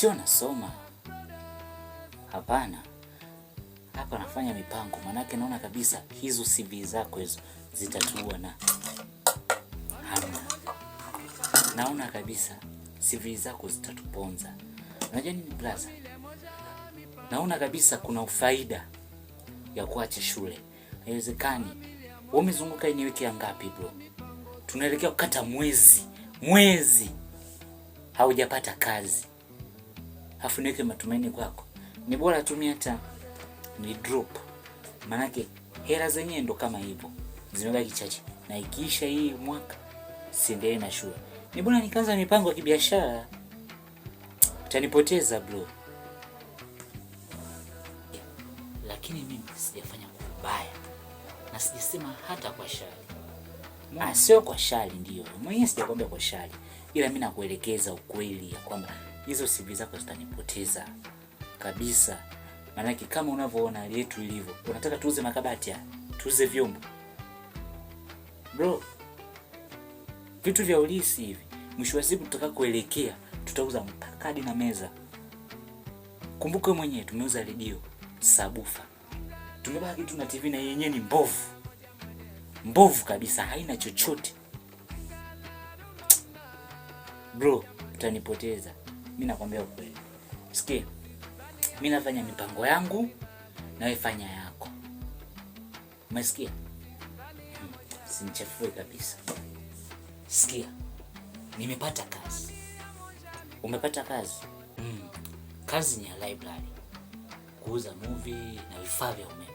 Sio nasoma. Hapana. Hapa nafanya mipango, manake naona kabisa hizo CV zako hizo zitatua na hamna. Naona kabisa CV zako zitatuponza. Unajua nini blaza? Naona kabisa kuna ufaida ya kuacha shule. Haiwezekani. Wewe umezunguka ni wiki ngapi bro? Tunaelekea kukata mwezi. Haujapata kazi. Hafu niweke matumaini kwako. Ni bora tumia hata ni drop. Manake hela zenyewe ndo kama hivyo. Zimebaki chache. Na ikiisha hii mwaka siendelee na shule. Ni bora nikaanza mipango ya kibiashara. Utanipoteza bro. Lakini mimi sijafanya kubaya. Na sijasema hata kwa shari. Sio kwa shari ndio. Mwenyewe sijakwambia kwa shari. Ila mimi nakuelekeza ukweli ya kwamba hizo CV zako zitanipoteza kabisa. Maana kama unavyoona hali yetu ilivyo, unataka tuuze makabati haya, tuuze vyombo. Bro, vitu vya ulisi hivi, mwisho wa siku tutakakoelekea, tutauza mpakadi na meza. Kumbuka mwenyewe tumeuza redio, sabufa. Tumebaki tu na TV na yenyewe ni mbovu. Mbovu kabisa, haina chochote. Bro, utanipoteza. Mimi nakwambia ukweli. Sikia. Mimi nafanya mipango yangu na wewe fanya yako. Umesikia? Sinichafue kabisa. Sikia. Nimepata kazi. Umepata kazi? Kazi ni ya library. Kuuza movie na vifaa vya umeme.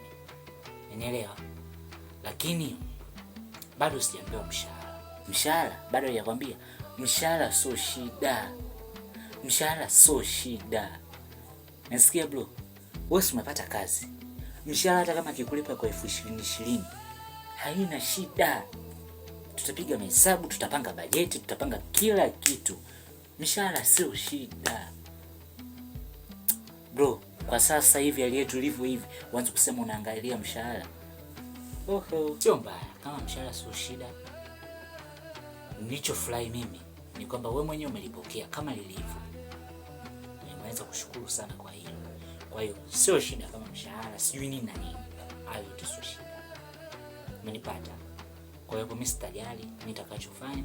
Unielewa? Lakini bado sijaambiwa mshahara. Mshahara bado hajakwambia. Mshahara sio shida. Mshahara sio shida. Nasikia bro. Wewe umepata kazi. Mshahara hata kama kikulipa kwa 20,000 haina shida. Tutapiga mahesabu, tutapanga bajeti, tutapanga kila kitu. Mshahara sio shida. Bro, kwa sasa hivi hali yetu ilivyo hivi, uanze kusema unaangalia mshahara. Sio mbaya kama mshahara sio shida. Nilichofurahi mimi ni kwamba wewe mwenyewe umelipokea kama lilivyo. Nimeweza kushukuru sana kwa hilo. Kwa hiyo sio shida kama mshahara, sijui nini na nini. Hayo tu sio shida. Umenipata? Kwa hiyo mimi sitajali nitakachofanya,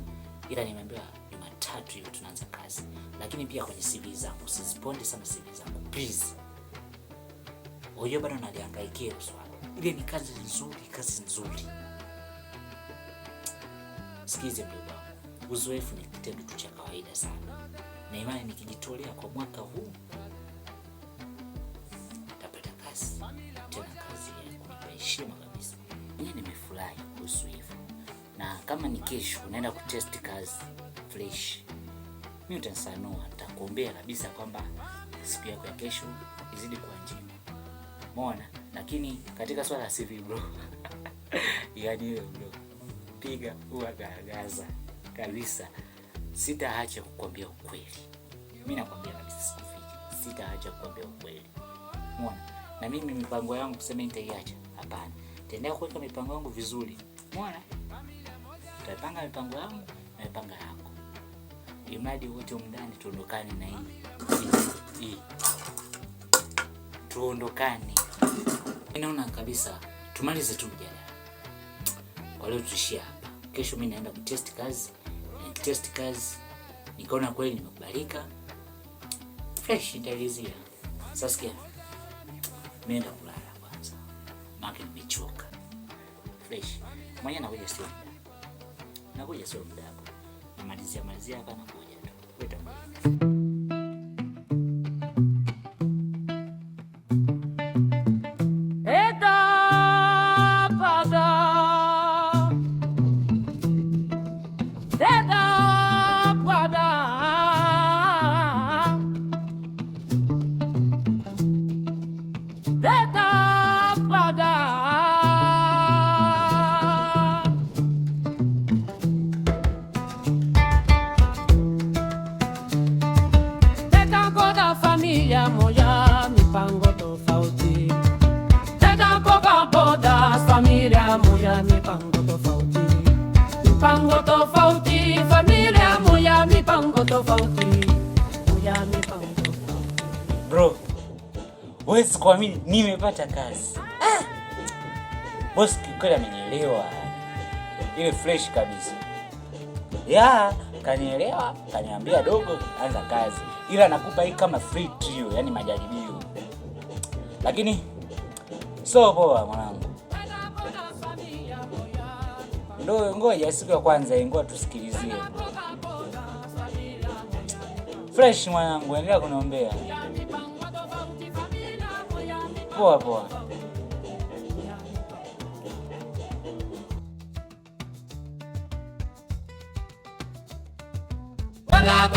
ila nimeambiwa Jumatatu hiyo tunaanza kazi. Lakini pia kwenye CV zangu usiziponde sana CV zangu, please. Wewe bado unaliangaikia swala. Ile ni kazi nzuri. Sikize baba. Uzoefu ni kitendo tu cha kawaida sana. Na imani nikijitolea kwa mwaka huu nitapata kazi. Tena kazi ya kunipa heshima kabisa. Mimi nimefurahi kuhusu hivyo. Na kama ni kesho unaenda kutest kazi fresh, mimi nitasanua, nitakuombea kabisa kwamba siku yako ya kesho izidi kuwa njema. Umeona? Lakini katika swala la CV bro. Yaani wewe bro. Piga uagagaza kabisa. Sitaacha kukwambia ukweli. Mimi nakwambia kabisa sikufichi. Sitaacha kukwambia ukweli. Umeona? Na mimi mipango yangu kusema nitaiacha. Hapana. Nitaendelea kuweka mipango yangu vizuri. Umeona? Tutapanga mipango yangu na mipango yako. Imadi wote umndani tuondokane na hii. Tuondokane. Ninaona kabisa tumalize tu mjadala. Kwa leo tuishie hapa. Kesho mimi naenda kutest kazi. Test kazi. Nikaona kweli nimekubalika. Fresh nitalizia. Sasa sikia. Mimi naenda kulala kwanza. Maana nimechoka. Fresh. Mwenye nakuja sio muda. Nakuja sio muda hapo. Namalizia hapa na kuja tu. Weta. Mipango tofauti, familia moja mipango tofauti, moja mipango tofauti. Huwezi kuamini nimepata kazi. Boss kikweli amenielewa. Ile fresh kabisa. Kanielewa, kaniambia dogo anza kazi. Ila nakupa hii kama free trio, yani majaribio. Lakini so poa mwanangu. Ndio ngoja siku ya kwanza ngoja tusikilizie. Fresh mwanangu, endelea kuniombea. Poa. Bala